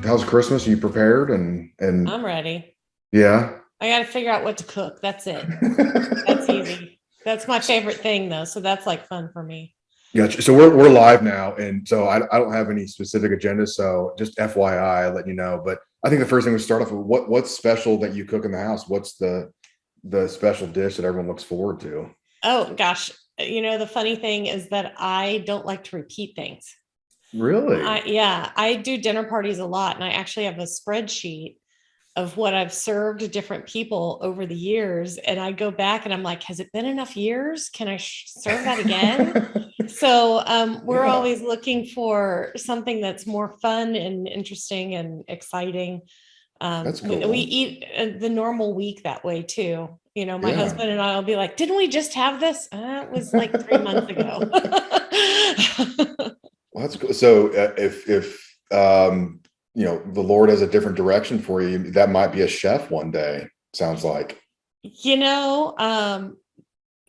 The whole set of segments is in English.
how's Christmas? Are you prepared? And I'm ready. yeah. I got to figure out what to cook. That's it. That's easy. That's my favorite thing though. So that's like fun for me. Gotcha. So we're live now, and so I don't have any specific agenda. So just FYI, let you know. But I think the first thing we start off with what's special that you cook in the house. What's the special dish that everyone looks forward to? Oh gosh. The funny thing is that I don't like to repeat things. Really? I do dinner parties a lot, and I actually have a spreadsheet of what I've served to different people over the years. And I go back and I'm like, has it been enough years? Can I serve that again? So we're Yeah, always looking for something that's more fun and interesting and exciting. that's We cool. eat the normal week that way too. My Yeah. husband and I will be like, didn't we just have this? It was like 3 months ago. Well, that's cool. So if the Lord has a different direction for you, that might be a chef one day. Sounds like. you know, um,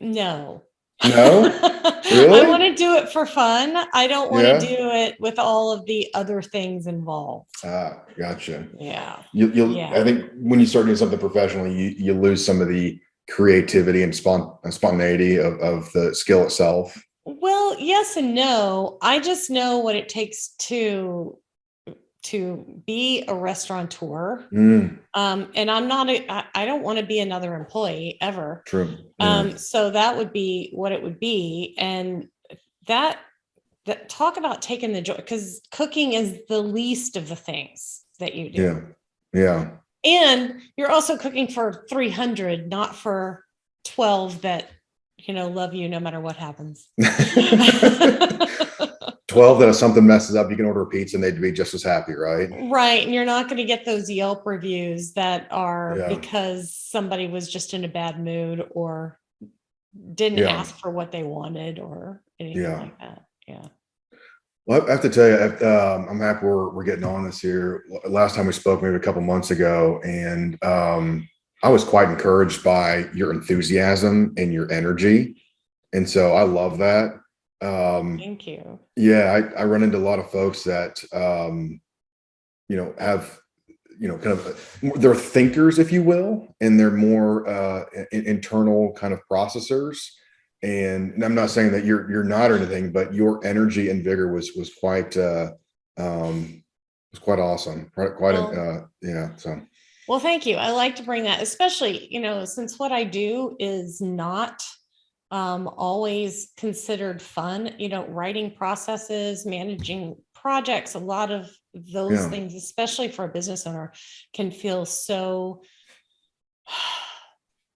No. No, I want really? to do it for fun. I don't want to do Yeah. it with all of the other things involved. Ah, gotcha. Yeah. I Yeah. think when you start doing something professionally, you lose some of the creativity and spontaneity of the skill itself. Well, yes and no. I just know what it takes to be a restaurateur. Mm, And I don't want to be another employee ever. true. Yeah. So that would be what it would be. And that that talk about taking the joy, because cooking is the least of the things that you do. Yeah. Yeah. And you're also cooking for 300, not for 12 that, love you no matter what happens. 12 that if something messes up, you can order a pizza and they'd be just as happy, right? Right. And you're not going to get those Yelp reviews that are Yeah. because somebody was just in a bad mood or didn't Yeah. ask for what they wanted or anything Yeah. like that. Yeah. Well, I have to tell you, I'm happy we're getting on this here. Last time we spoke, maybe a couple months ago, and I was quite encouraged by your enthusiasm and your energy, and so I love that. Thank you. Yeah, I run into a lot of folks that have kind of they're thinkers, if you will, and they're more internal kind of processors. And I'm not saying that you're not or anything, but your energy and vigor was um, quite awesome. Quite Well, yeah. So Well, thank you. I like to bring that, especially, since what I do is not always considered fun, writing processes, managing projects, a lot of those yeah. things, especially for a business owner, can feel so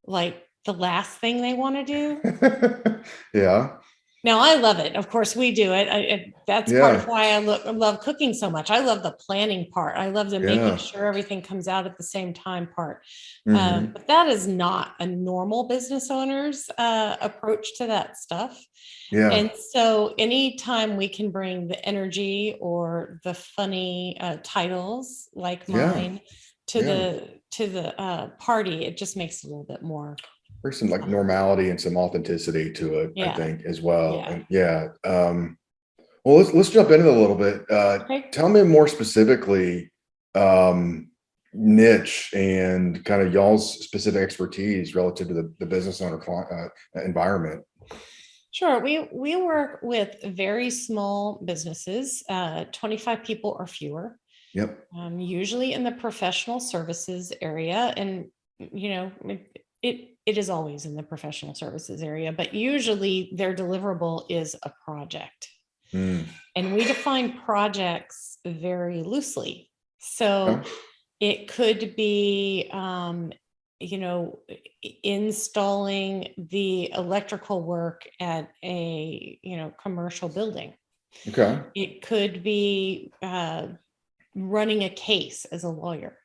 like the last thing they want to do. Yeah. Now, I love it. Of course, we do it. That's part of Yeah. why love cooking so much. I love the planning part. I love the making Yeah. sure everything comes out at the same time part. Hmm. But that is not a normal business owner's approach to that stuff. Yeah. And so, anytime we can bring the energy or the funny titles like Yeah. mine to Yeah. the party, it just makes it a little bit more There's some like fun. normality and some authenticity to it, I Yeah, think, as well. yeah. And yeah. Well, let's jump into it a little bit. Okay. Tell me more specifically, niche and kind of y'all's specific expertise relative to the business owner environment. Sure. We work with very small businesses, 25 people or fewer, Yep. usually in the professional services area. And, it is always in the professional services area, but usually their deliverable is a project. Mm. And we define projects very loosely. So Okay. it could be, you know, installing the electrical work at a, commercial building. Okay. It could be running a case as a lawyer.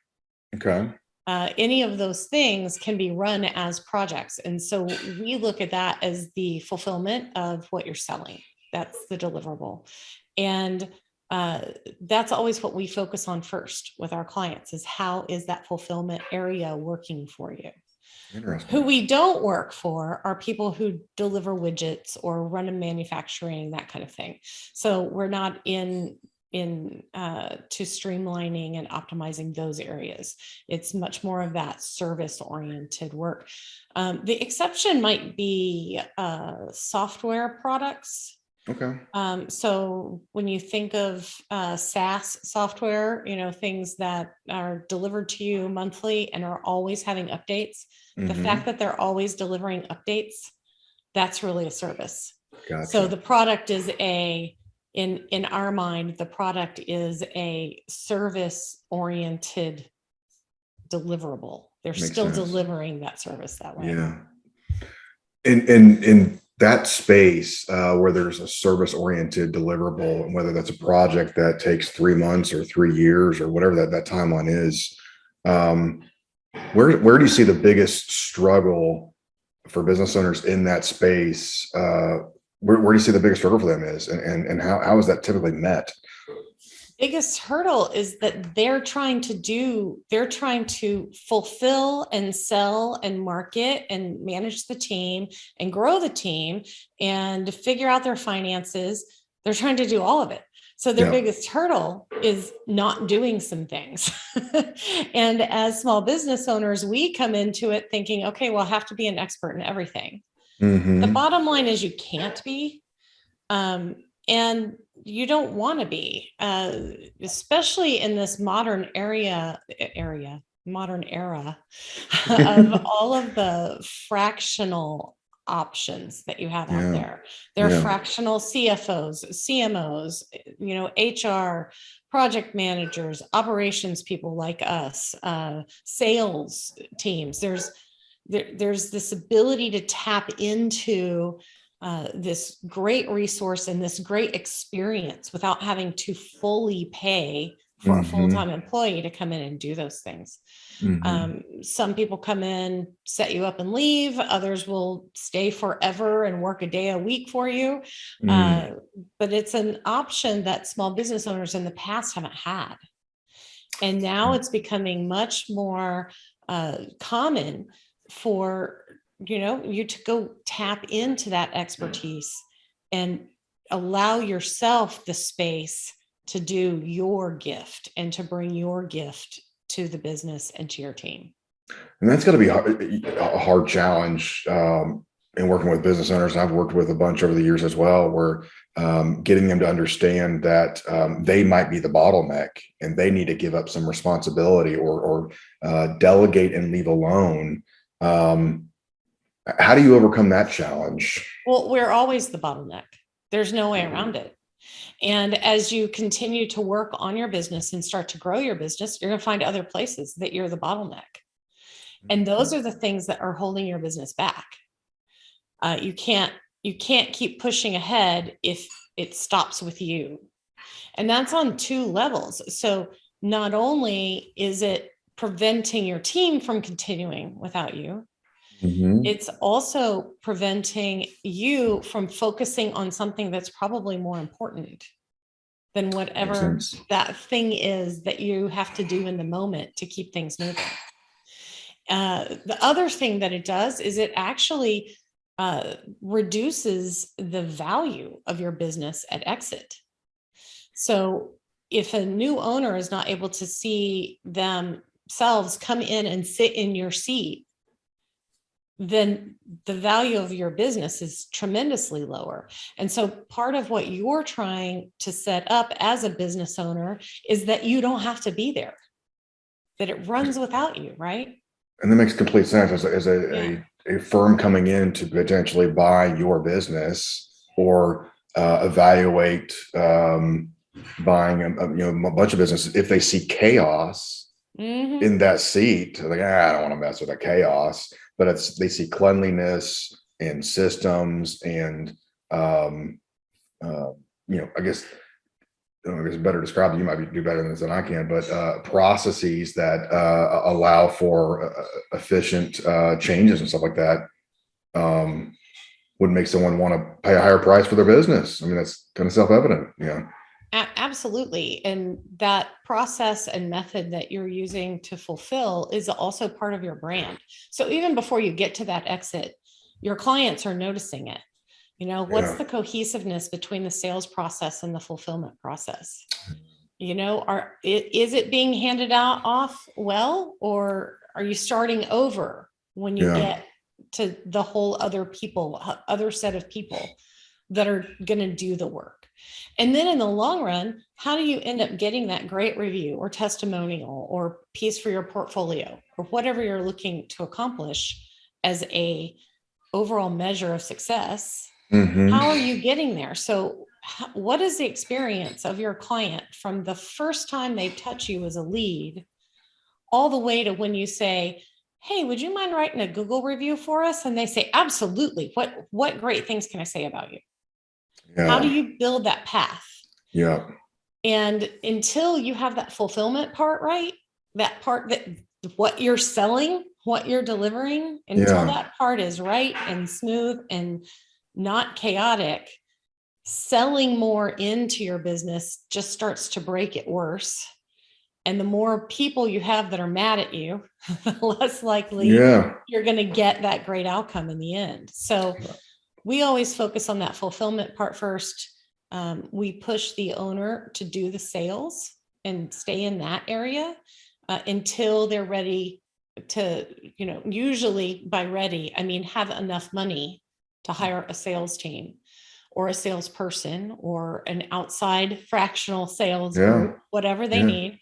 Okay. Any of those things can be run as projects. And so we look at that as the fulfillment of what you're selling. That's the deliverable. And uh, that's always what we focus on first with our clients is how is that fulfillment area working for you? Who Interesting. we don't work for are people who deliver widgets or run a manufacturing, that kind of thing. So we're not in to streamlining and optimizing those areas. It's much more of that service oriented work. The exception might be software products. Okay. So when you think of SaaS software, things that are delivered to you monthly and are always having updates, the fact that they're always delivering updates, that's really a service. Gotcha. So the product is in our mind, the product is a service oriented deliverable. They're Makes still sense. delivering that service that way. Yeah. In that space where there's a service oriented deliverable, and whether that's a project that takes 3 months or 3 years or whatever that timeline is, where do you see the biggest struggle for business owners in that space? Where do you see the biggest struggle for them is, and how is that typically met? Biggest hurdle is that they're trying to fulfill and sell and market and manage the team and grow the team and figure out their finances. They're trying to do all of it. So their biggest hurdle is not doing some things. And as small business owners, we come into it thinking, okay, well, I have to be an expert in everything. The bottom line is you can't be. And you don't want to be, especially in this modern era of all of the fractional options that you have out there. There are fractional CFOs, CMOs, HR, project managers, operations people like us, sales teams. There's this ability to tap into this great resource and this great experience without having to fully pay for a full-time employee to come in and do those things. Some people come in, set you up and leave. Others will stay forever and work a day a week for you. But it's an option that small business owners in the past haven't had. And now it's becoming much more common for you to go tap into that expertise and allow yourself the space to do your gift and to bring your gift to the business and to your team. And that's got to be a hard challenge in working with business owners. I've worked with a bunch over the years as well, where getting them to understand that they might be the bottleneck and they need to give up some responsibility or delegate and leave alone. How do you overcome that challenge? Well, we're always the bottleneck. There's no way around it. And as you continue to work on your business and start to grow your business, you're going to find other places that you're the bottleneck. And those are the things that are holding your business back. You can't keep pushing ahead if it stops with you. And that's on 2 levels. So not only is it preventing your team from continuing without you, it's also preventing you from focusing on something that's probably more important than whatever that thing is that you have to do in the moment to keep things moving. The other thing that it does is it actually reduces the value of your business at exit. So if a new owner is not able to see themselves come in and sit in your seat, then the value of your business is tremendously lower. And so part of what you're trying to set up as a business owner is that you don't have to be there, that it runs without you, right? And that makes complete sense as a firm coming in to potentially buy your business or evaluate buying a bunch of businesses. If they see chaos in that seat, they're like, I don't want to mess with that chaos. But they see cleanliness and systems and I guess better described. You might do better than this than I can, but processes that allow for efficient changes and stuff like that would make someone want to pay a higher price for their business. I mean, that's kind of self-evident. Yeah. Absolutely. And that process and method that you're using to fulfill is also part of your brand. So even before you get to that exit, your clients are noticing it. What's the cohesiveness between the sales process and the fulfillment process? Is it being handed out off well, or are you starting over when you get to the whole other set of people that are going to do the work? And then in the long run, how do you end up getting that great review or testimonial or piece for your portfolio or whatever you're looking to accomplish as a overall measure of success? How are you getting there? So what is the experience of your client from the first time they touch you as a lead all the way to when you say, hey, would you mind writing a Google review for us? And they say, absolutely. What great things can I say about you? How do you build that path? And until you have that fulfillment part right, that part that what you're selling, what you're delivering, until that part is right and smooth and not chaotic, selling more into your business just starts to break it worse. And the more people you have that are mad at you, the less likely you're going to get that great outcome in the end. So we always focus on that fulfillment part first. We push the owner to do the sales and stay in that area until they're ready to, usually by ready, I mean, have enough money to hire a sales team or a salesperson or an outside fractional sales group, whatever they need.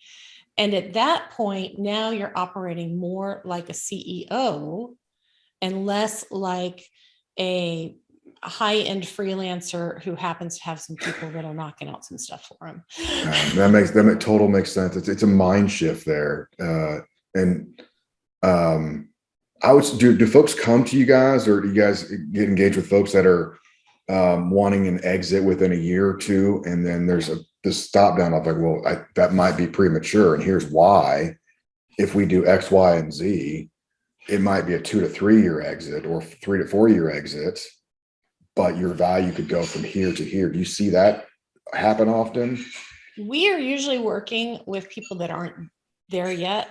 And at that point, now you're operating more like a CEO and less like a high-end freelancer who happens to have some people that are knocking out some stuff for him. That total makes sense. It's a mind shift there. I would do folks come to you guys, or do you guys get engaged with folks that are wanting an exit within a year or two, and then there's this stop down of like, well, that might be premature, and here's why. If we do X, Y, and Z, it might be a 2 to 3 year exit or 3 to 4 year exit, but your value could go from here to here. Do you see that happen often? We are usually working with people that aren't there yet.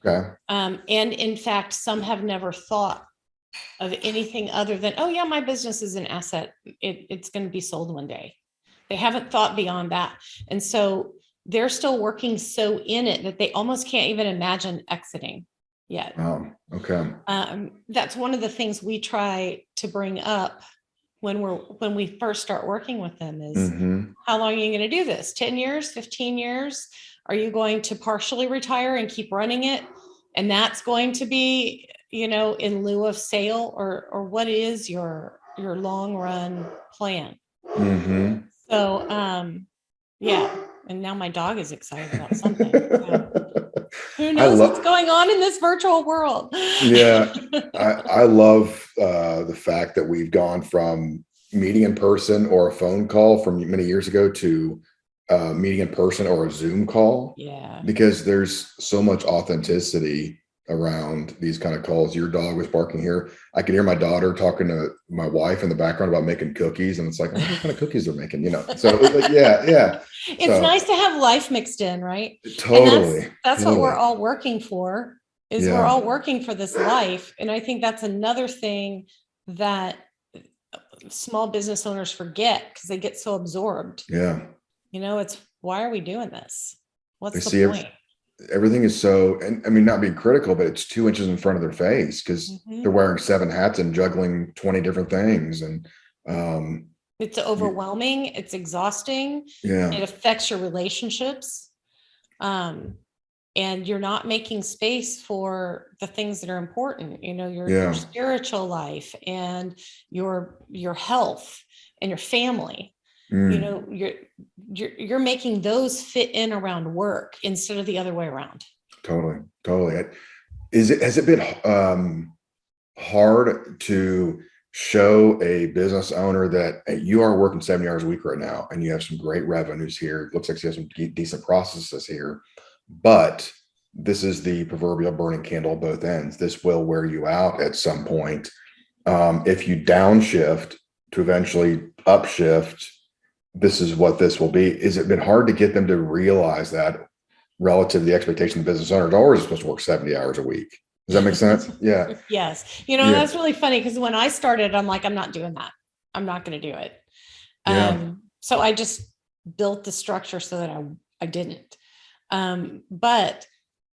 Okay. And in fact, some have never thought of anything other than, oh yeah, my business is an asset. It's going to be sold one day. They haven't thought beyond that. And so they're still working so in it that they almost can't even imagine exiting yet. Oh, okay. That's one of the things we try to bring up when we first start working with them is how long are you going to do this? 10 years, 15 years? Are you going to partially retire and keep running it? And that's going to be, in lieu of sale, or what is your long run plan? So, yeah. And now my dog is excited about something. Who knows what's going on in this virtual world? I love the fact that we've gone from meeting in person or a phone call from many years ago to meeting in person or a Zoom call. Because there's so much authenticity around these kind of calls. Your dog was barking here. I could hear my daughter talking to my wife in the background about making cookies, and it's like, oh, what kind of cookies they're making, So it was like, it's nice to have life mixed in, right? Totally. That's what we're all working for. We're all working for this life, and I think that's another thing that small business owners forget because they get so absorbed. It's why are we doing this? What's the point? Everything is so, and I mean, not being critical, but it's 2 inches in front of their face because they're wearing 7 hats and juggling 20 different things. And it's overwhelming. It's exhausting. It affects your relationships. And you're not making space for the things that are important, your spiritual life and your health and your family. You're making those fit in around work instead of the other way around. Totally. Has it been hard to show a business owner that you are working 70 hours a week right now and you have some great revenues here? It looks like you have some decent processes here, but this is the proverbial burning candle at both ends. This will wear you out at some point. If you downshift to eventually upshift, this is what this will be. Has it been hard to get them to realize that relative to the expectation of the business owner is always supposed to work 70 hours a week? Does that make sense? Yes. That's really funny because when I started, I'm like, I'm not doing that. I'm not going to do it. Yeah. So I just built the structure so that I didn't. But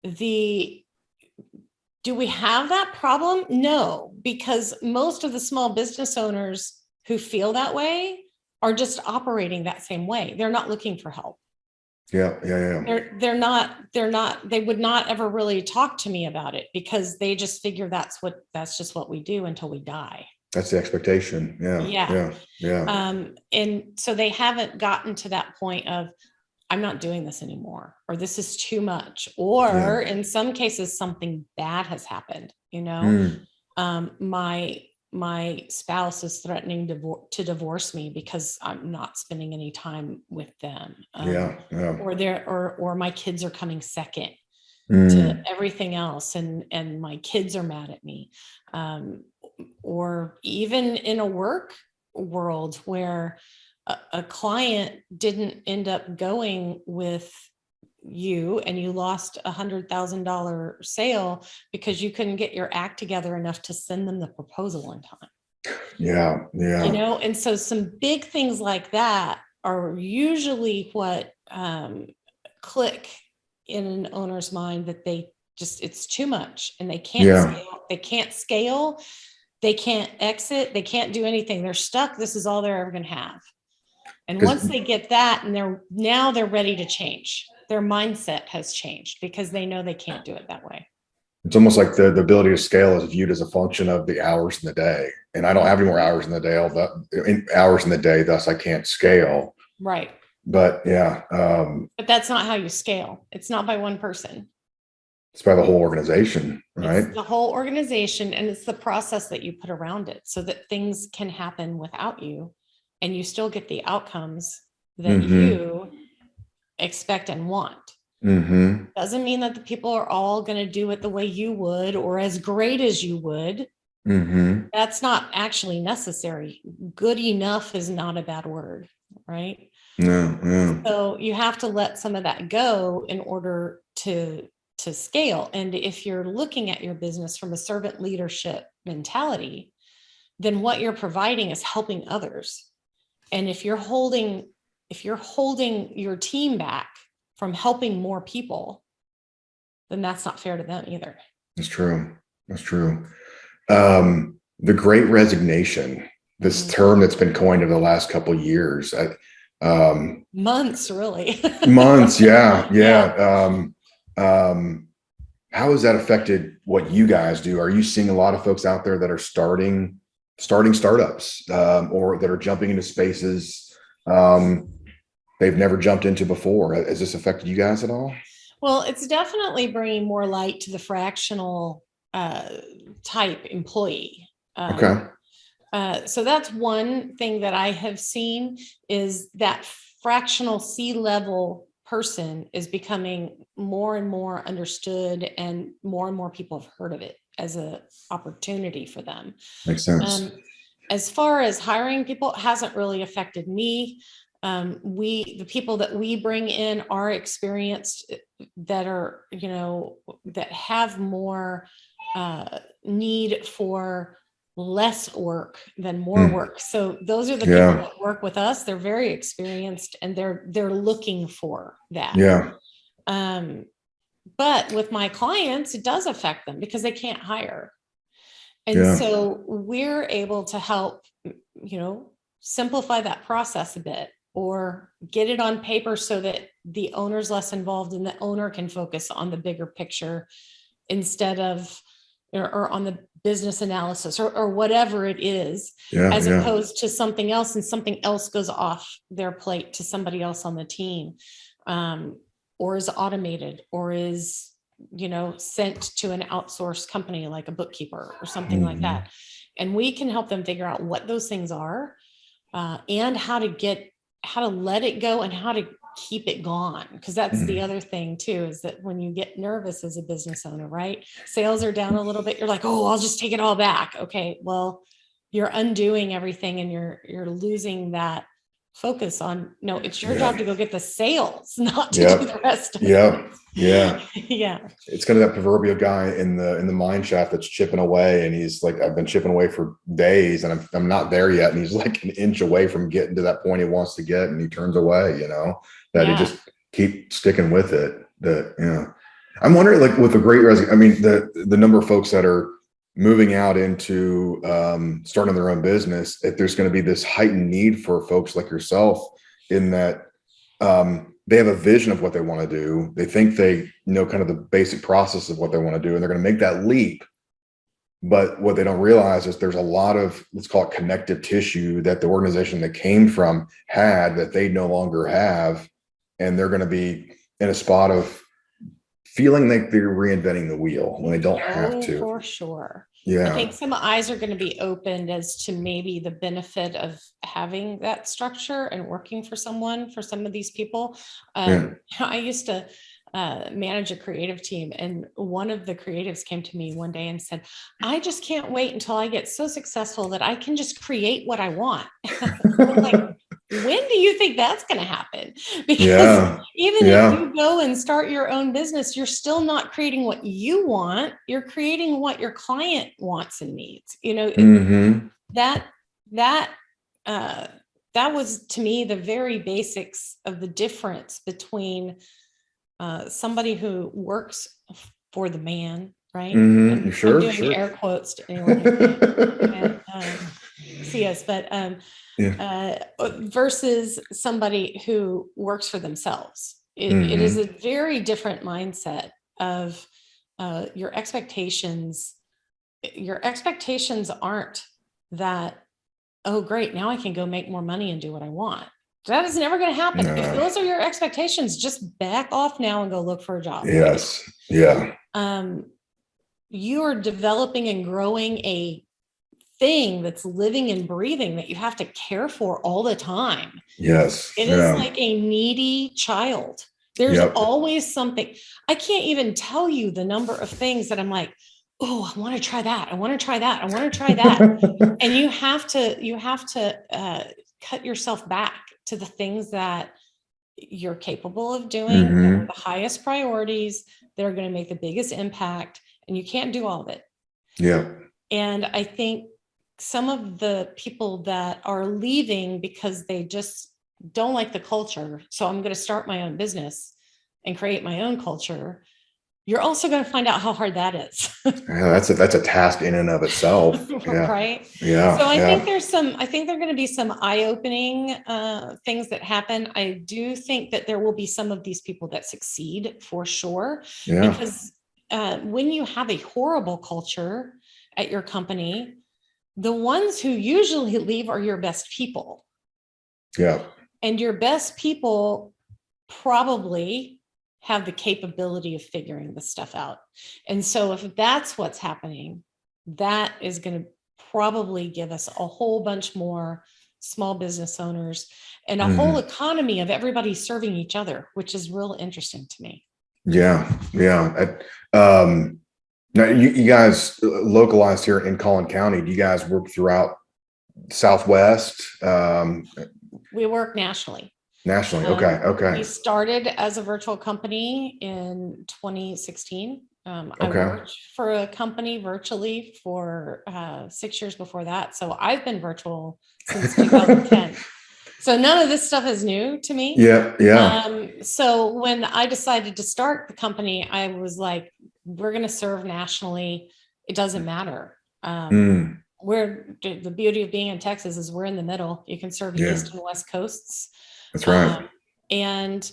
do we have that problem? No, because most of the small business owners who feel that way are just operating that same way. They're not looking for help. Yeah. Yeah. Yeah. They would not ever really talk to me about it because they just figure that's just what we do until we die. That's the expectation. Yeah. Yeah. Yeah. Yeah. And so they haven't gotten to that point of, I'm not doing this anymore, or this is too much, or Yeah. in some cases, something bad has happened. Mm. My spouse is threatening to divorce me because I'm not spending any time with them. Yeah. Yeah. Or my kids are coming second to Mm. everything else, and my kids are mad at me. Or even in a work world where a client didn't end up going with you and you lost $100,000 sale because you couldn't get your act together enough to send them the proposal in time. Yeah. Yeah. And so some big things like that are usually what click in an owner's mind, that it's too much and they can't Yeah. scale. They can't exit. They can't do anything. They're stuck. This is all they're ever going to have. And Because once they get that, and they're ready to change. Their mindset has changed because they know they can't do it that way. it's almost like the ability to scale is viewed as a function of the hours in the day. And I don't have any more hours in the day, hours in the day, thus I can't scale. Right. But yeah, But that's not how you scale. It's not by one person. it's by the whole organization, It's right? the whole organization, and it's the process that you put around it so that things can happen without you and you still get the outcomes that Mm-hmm. you expect and want. Mm-hmm. Doesn't mean that the people are all going to do it the way you would or as great as you would. Mm-hmm. That's not actually necessary. Good enough is not a bad word, right? Yeah. Yeah. So you have to let some of that go in order to scale. And if you're looking at your business from a servant leadership mentality, then what you're providing is helping others. And if you're holding your team back from helping more people, then that's not fair to them either. That's true. That's true. The Great Resignation, this term that's been coined over the last couple of years. Months, really. Months. Yeah. Yeah. Yeah. How has that affected what you guys do? Are you seeing a lot of folks out there that are starting startups, or that are jumping into spaces they've never jumped into before? Has this affected you guys at all? Well, it's definitely bringing more light to the fractional type employee. Okay. So that's one thing that I have seen, is that fractional C-level person is becoming more and more understood, and more people have heard of it as an opportunity for them. Makes sense. As far as hiring people, it hasn't really affected me. The people that we bring in are experienced, that are, that have more need for less work than more work. So those are the people Yeah. that work with us. They're very experienced, and they're looking for that. Yeah. But with my clients, it does affect them because they can't hire. And Yeah. so we're able to help, simplify that process a bit, or get it on paper so that the owner's less involved and the owner can focus on the bigger picture instead of, or on the business analysis, or whatever it is, Yeah. as Yeah. opposed to something else, and something else goes off their plate to somebody else on the team, or is automated, or is, sent to an outsourced company like a bookkeeper or something like that. And we can help them figure out what those things are, and how to let it go and how to keep it gone. Because that's the other thing too, is that when you get nervous as a business owner, right? Sales are down a little bit. You're like, oh, I'll just take it all back. Okay, well, you're undoing everything, and you're losing that focus on, no, it's your Yeah. job to go get the sales, not to do Yep. the rest of Yeah. Yeah. it. Yeah. It's kind of that proverbial guy in the mine shaft that's chipping away, and he's like, I've been chipping away for days, and I'm not there yet, and he's like an inch away from getting to that point he wants to get, and he turns away. That he Yeah. just keep sticking with it. I'm wondering, like with the great resume, I mean, the number of folks that are moving out into starting their own business, if there's going to be this heightened need for folks like yourself in that they have a vision of what they want to do. They think they know kind of the basic process of what they want to do, and they're going to make that leap. But what they don't realize is there's a lot of, let's call it connective tissue, that the organization they came from had that they no longer have. And they're going to be in a spot of feeling like they're reinventing the wheel when they don't have to. For sure. I Yeah. think some eyes are going to be opened as to maybe the benefit of having that structure and working for someone, for some of these people. I used to manage a creative team, and one of the creatives came to me one day and said, I just can't wait until I get so successful that I can just create what I want. I'm like, when do you think that's going to happen? Because even if you go and start your own business, you're still not creating what you want. You're creating what your client wants and needs. That was, to me, the very basics of the difference between somebody who works for the man, right? Sure, I'm doing air quotes to anyone who can't see us, but versus somebody who works for themselves. It is a very different mindset of your expectations. Your expectations aren't that, oh, great, now I can go make more money and do what I want. That is never going to happen. No. If those are your expectations, just back off now and go look for a job. Yes. Yeah. You are developing and growing a thing that's living and breathing that you have to care for all the time. Yes. It is like a needy child. There's always something. I can't even tell you the number of things that I'm like, oh, I want to try that. I want to try that. I want to try that. And you have to cut yourself back to the things that you're capable of doing, that are the highest priorities, that are going to make the biggest impact. And you can't do all of it. Yeah. And I think some of the people that are leaving because they just don't like the culture, so I'm going to start my own business and create my own culture, you're also going to find out how hard that is. Yeah, that's a task in and of itself. Yeah. Right. Yeah. So I think there are going to be some eye-opening things that happen. I do think that there will be some of these people that succeed for sure. Yeah. Because when you have a horrible culture at your company, the ones who usually leave are your best people. Yeah. And your best people probably have the capability of figuring this stuff out. And so if that's what's happening, that is going to probably give us a whole bunch more small business owners and a whole economy of everybody serving each other, which is real interesting to me. Yeah. Yeah. Now you guys localized here in Collin County. Do you guys work throughout Southwest? We work nationally. Nationally. Okay. We started as a virtual company in 2016. I worked for a company virtually for 6 years before that. So I've been virtual since 2010. So none of this stuff is new to me. Yeah. So when I decided to start the company, I was like, we're going to serve nationally. It doesn't matter. We're the beauty of being in Texas is we're in the middle. You can serve East and West coasts. That's right. And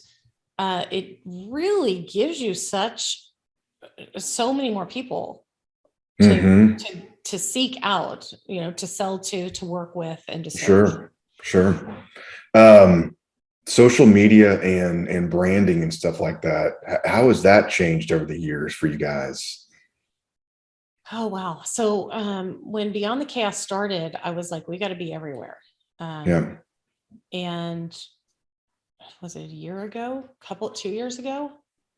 it really gives you so many more people to seek out, to sell to work with, and to serve. Sure. Social media and branding and stuff like that. How has that changed over the years for you guys? Oh, wow. So when Beyond the Chaos started, I was like, we got to be everywhere. And was it a year ago, 2 years ago?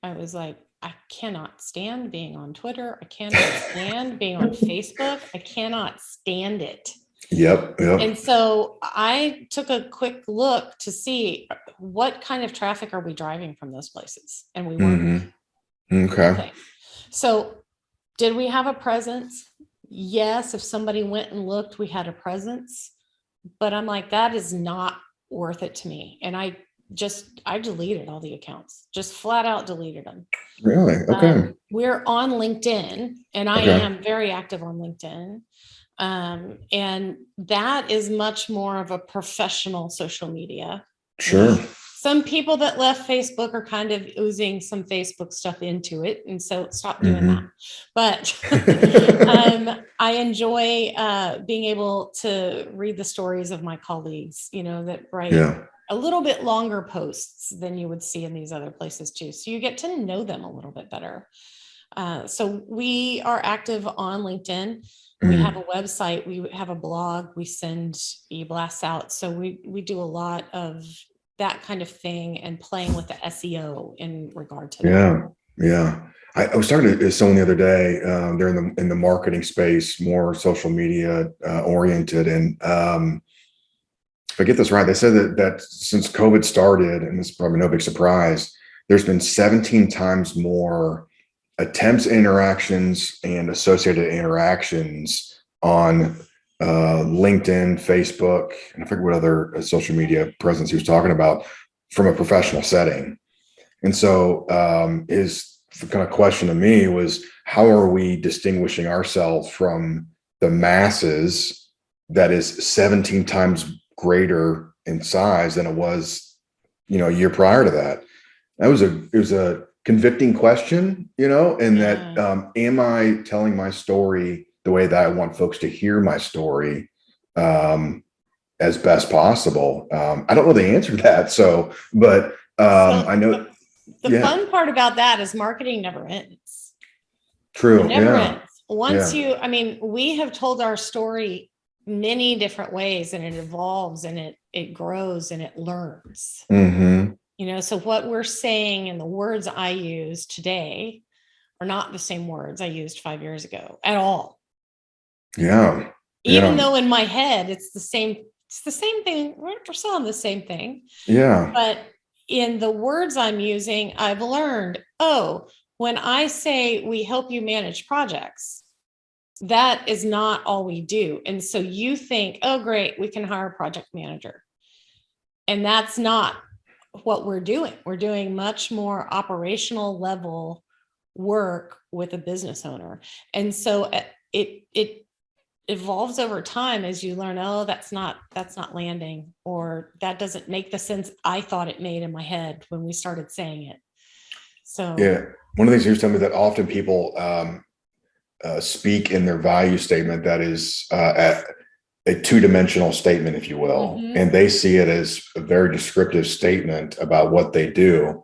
I was like, I cannot stand being on Twitter. I cannot stand being on Facebook. I cannot stand it. Yep. And Yep. so I took a quick look to see what kind of traffic are we driving from those places, and we weren't. Hmm. Okay. Okay. So did we have a presence? Yes. If somebody went and looked, we had a presence, but I'm like, that is not worth it to me. And I deleted all the accounts, just flat out deleted them. Really? Okay. We're on LinkedIn, and I Okay. am very active on LinkedIn. And that is much more of a professional social media. Sure. Some people that left Facebook are kind of oozing some Facebook stuff into it. And so stop doing that. Hmm. But I enjoy being able to read the stories of my colleagues, that write Yeah. a little bit longer posts than you would see in these other places too. So you get to know them a little bit better. So we are active on LinkedIn. We have a Mm. website. We have a blog. We send e-blasts out. So we do a lot of that kind of thing and playing with the SEO in regard to that. Yeah. Yeah. I was talking to someone the other day. They're in the marketing space, more social media oriented, and if I get this right, they said that since COVID started, and this is probably no big surprise, there's been 17 times more attempts, interactions, and associated interactions on LinkedIn, Facebook, and I forget what other social media presence he was talking about from a professional setting. And so his kind of question to me was, how are we distinguishing ourselves from the masses that is 17 times greater in size than it was, a year prior to that? It was a convicting question, and that Yeah. am I telling my story the way that I want folks to hear my story um, as best possible? I don't know the answer to that. So, but So I know, the yeah, fun part about that is marketing never ends. It true. never Yeah. ends. Once Yeah. you, I mean, we have told our story many different ways, and it evolves and it grows and it learns. Hmm. So what we're saying and the words I use today are not the same words I used 5 years ago at all. Yeah. Even Yeah. though in my head it's the same thing. We're selling the same thing. Yeah. But in the words I'm using, I've learned, oh, when I say we help you manage projects, that is not all we do. And so you think, oh, great, we can hire a project manager. And that's not what we're doing. We're doing much more operational level work with a business owner. And so it evolves over time as you learn, oh, that's not landing, or that doesn't make the sense I thought it made in my head when we started saying it. So Yeah. One of the things he was telling me that often people speak in their value statement that is at a two-dimensional statement, if you will, mhm. and they see it as a very descriptive statement about what they do.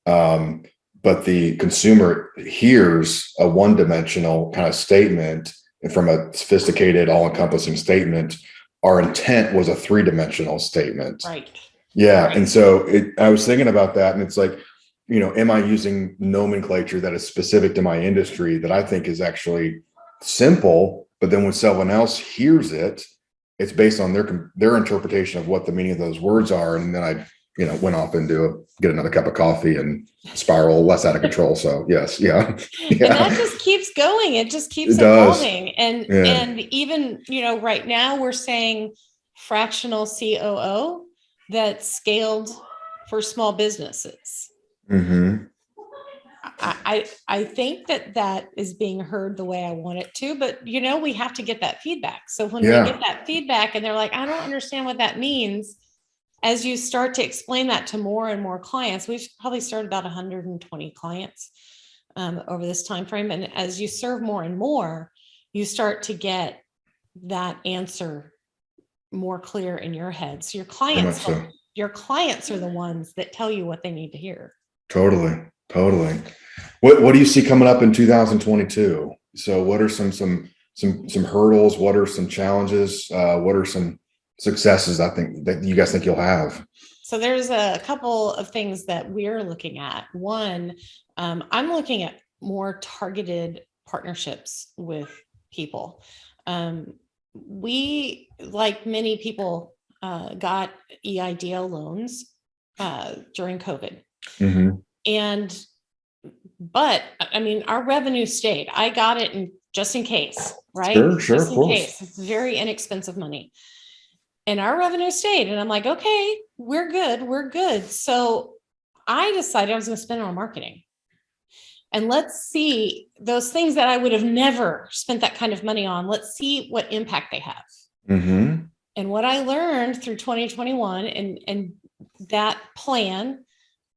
Um, but the consumer hears a one-dimensional kind of statement from a sophisticated, all-encompassing statement. Our intent was a three-dimensional statement. Right. Yeah. Right. And so I was thinking about that, and it's like, am I using nomenclature that is specific to my industry that I think is actually simple, but then when someone else hears it, it's based on their interpretation of what the meaning of those words are. And then I, went off into get another cup of coffee and spiral less out of control. So yes, yeah, And that yeah, just keeps going. It just keeps it does. evolving. And Yeah. and even, right now we're saying fractional COO that's scaled for small businesses. Hmm. I think that is being heard the way I want it to, but we have to get that feedback. So when we get Yeah. that feedback and they're like, I don't understand what that means, as you start to explain that to more and more clients, we've probably started about 120 clients over this time frame, and as you serve more and more, you start to get that answer more clear in your head. So Very much so. your clients are the ones that tell you what they need to hear. Totally. Totally. What do you see coming up in 2022? So what are some hurdles? What are some challenges? What are some successes I think that you guys think you'll have? So there's a couple of things that we're looking at. One, I'm looking at more targeted partnerships with people. Um, we, like many people, got EIDL loans during COVID. Hmm. And, but I mean, our revenue stayed. I got it just in case, right? Sure, sure, Just of in course. case. It's very inexpensive money. And our revenue stayed. And I'm like, okay, we're good. We're good. So I decided I was going to spend it on marketing. And let's see those things that I would have never spent that kind of money on. Let's see what impact they have. Hmm. And what I learned through 2021 and that plan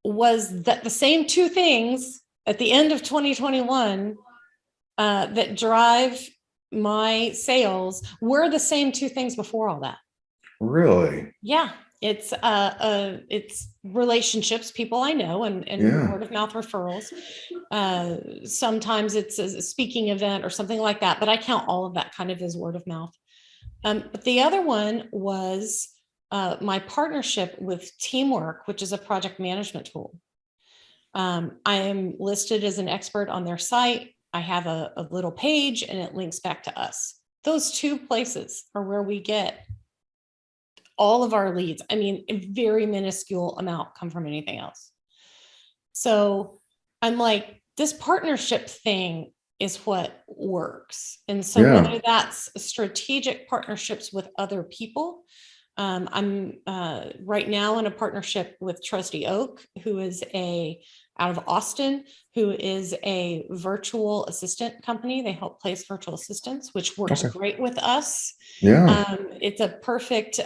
was that the same two things at the end of 2021 that drive my sales were the same two things before all that. Really? Yeah, it's relationships, people I know, and Yeah. word of mouth referrals. Sometimes it's a speaking event or something like that, but I count all of that kind of as word of mouth. But the other one was my partnership with Teamwork, which is a project management tool. I am listed as an expert on their site. I have a little page and it links back to us. Those two places are where we get all of our leads. I mean, a very minuscule amount come from anything else. So I'm like, this partnership thing is what works. And so Yeah. whether that's strategic partnerships with other people, I'm right now in a partnership with Trusty Oak, who is out of Austin, who is a virtual assistant company. They help place virtual assistants, which works Okay. great with us. Yeah. It's a perfect,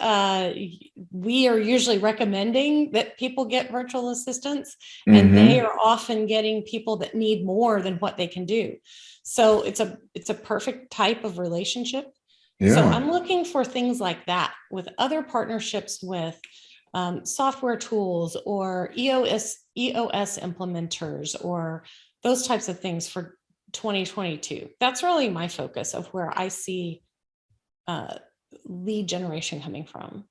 we are usually recommending that people get virtual assistants, and they Hmm. are often getting people that need more than what they can do. So it's a perfect type of relationship. So Yeah. I'm looking for things like that with other partnerships with software tools or EOS implementers or those types of things for 2022. That's really my focus of where I see uh, lead generation coming from.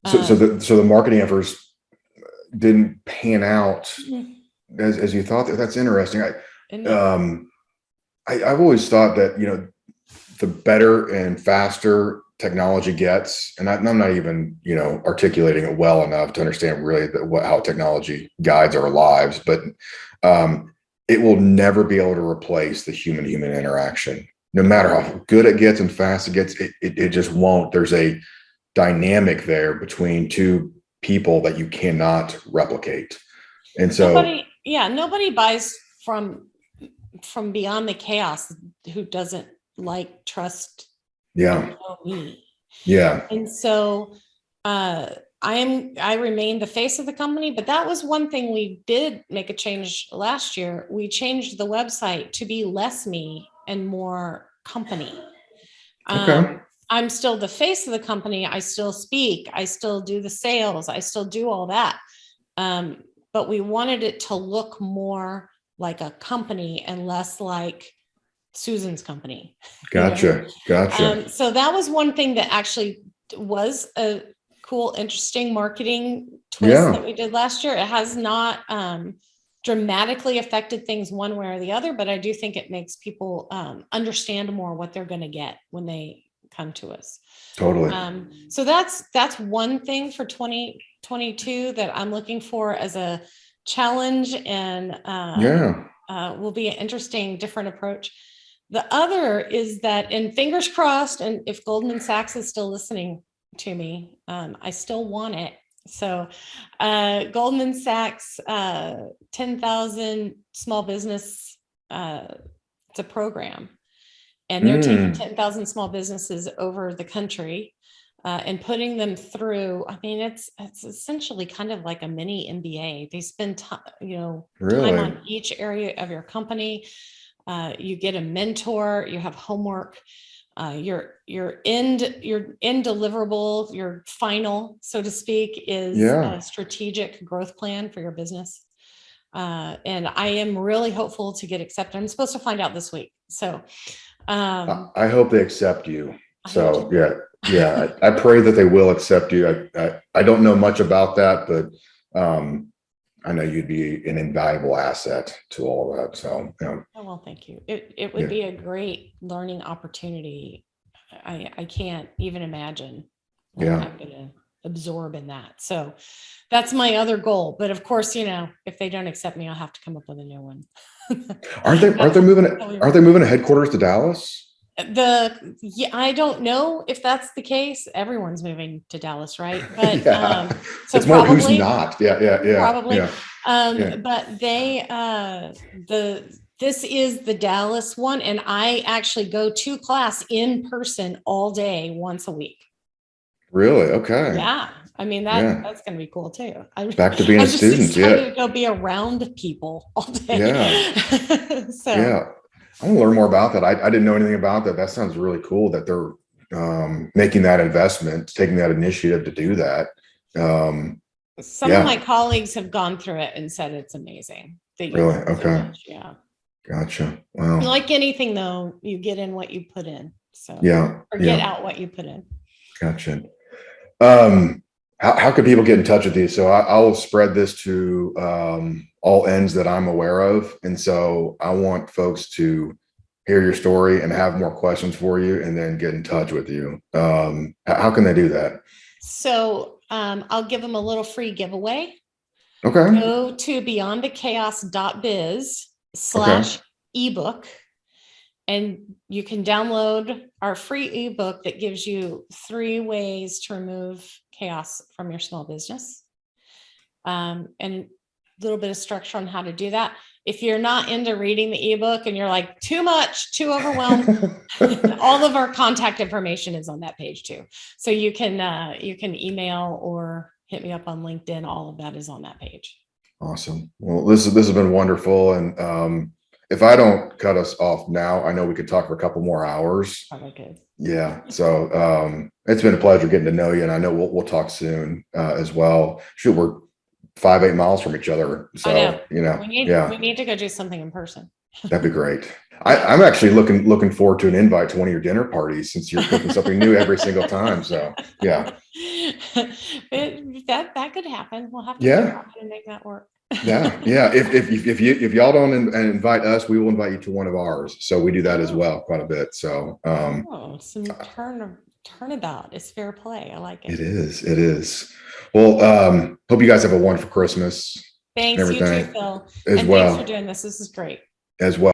So the marketing efforts didn't pan out Mhm. as you thought. That's interesting. Isn't it? Um, I've always thought that, the better and faster technology gets, and I'm not even, articulating it well enough to understand really how technology guides our lives, but um, it will never be able to replace the human interaction. No matter how good it gets and fast it gets, it just won't. There's a dynamic there between two people that you cannot replicate. And so, Nobody buys from beyond the chaos who doesn't like, trust, and yeah, know me. yeah, And so uh, I remain the face of the company, but that was one thing we did make a change last year. We changed the website to be less me and more company. okay, I'm still the face of the company. I still speak. I still do the sales. I still do all that. But we wanted it to look more like a company and less like Susan's company, you know? gotcha. So that was one thing that actually was a cool, interesting marketing twist that Yeah, we did last year. It has not dramatically affected things one way or the other, but I do think it makes people understand more what they're going to get when they come to us. totally. So that's one thing for 2022 that I'm looking for as a challenge, and Yeah. will be an interesting, different approach. The other is that, and fingers crossed, and if Goldman Sachs is still listening to me, I still want it. So Goldman Sachs, 10,000 small business, it's a program, and they're taking Mm, 10,000 small businesses over the country and putting them through. I mean, it's essentially kind of like a mini MBA. They spend time really? on each area of your company. You get a mentor. You have homework. Your end deliverable, your final, so to speak, is Yeah. a strategic growth plan for your business. And I am really hopeful to get accepted. I'm supposed to find out this week. So I hope they accept you. I do So too. yeah, yeah. I pray that they will accept you. I don't know much about that, but I know you'd be an invaluable asset to all of that. So Oh, well, thank you. It would yeah, be a great learning opportunity I can't even imagine what Yeah. I'm going to absorb in that. So that's my other goal. But of course, if they don't accept me, I'll have to come up with a new one. Aren't they moving a headquarters to Dallas? I don't know if that's the case. Everyone's moving to Dallas, right? But Yeah. so It's more who's probably, not. Yeah. probably. Yeah. Yeah. But this is the Dallas one, and I actually go to class in person all day, once a week. Really? Okay. Yeah. I mean, Yeah. that's going to be cool too. Back to being I'm a just student. excited Yeah. to go be around people all day. Yeah. So Yeah. I want to learn more about that. I didn't know anything about that. That sounds really cool that they're making that investment, taking that initiative to do that. some of Yeah. my colleagues have gone through it and said it's amazing that you Really? learn so Okay. much. Yeah. Gotcha. Wow. Like anything though, you get in what you put in. So Yeah. or get Yeah. out what you put in. Gotcha. How can people get in touch with you? So I'll spread this to all ends that I'm aware of. And so I want folks to hear your story and have more questions for you and then get in touch with you. How can they do that? So I'll give them a little free giveaway. Okay. Go to beyondthechaos.biz Okay. / ebook, and you can download our free ebook that gives you 3 ways to remove chaos from your small business. And a little bit of structure on how to do that. If you're not into reading the ebook and you're like, too much, too overwhelmed, all of our contact information is on that page too. So you can email or hit me up on LinkedIn. All of that is on that page. Awesome. Well, this has been wonderful. And if I don't cut us off now, I know we could talk for a couple more hours. Probably good. Yeah. So it's been a pleasure getting to know you, and I know we'll talk soon as well. Shoot, we're 5-8 miles from each other. So we need to go do something in person. that'd be great. I'm actually looking forward to an invite to one of your dinner parties since you're cooking something new every single time. So yeah. that could happen. We'll have to Yeah. figure out how to make that work. Yeah. If y'all don't invite us, we will invite you to one of ours. So we do that as well quite a bit. So some turnabout is fair play. I like it. It is. Well, hope you guys have a wonderful Christmas. Thanks, you too, Phil. As and well. thanks for doing this. This is great. As well.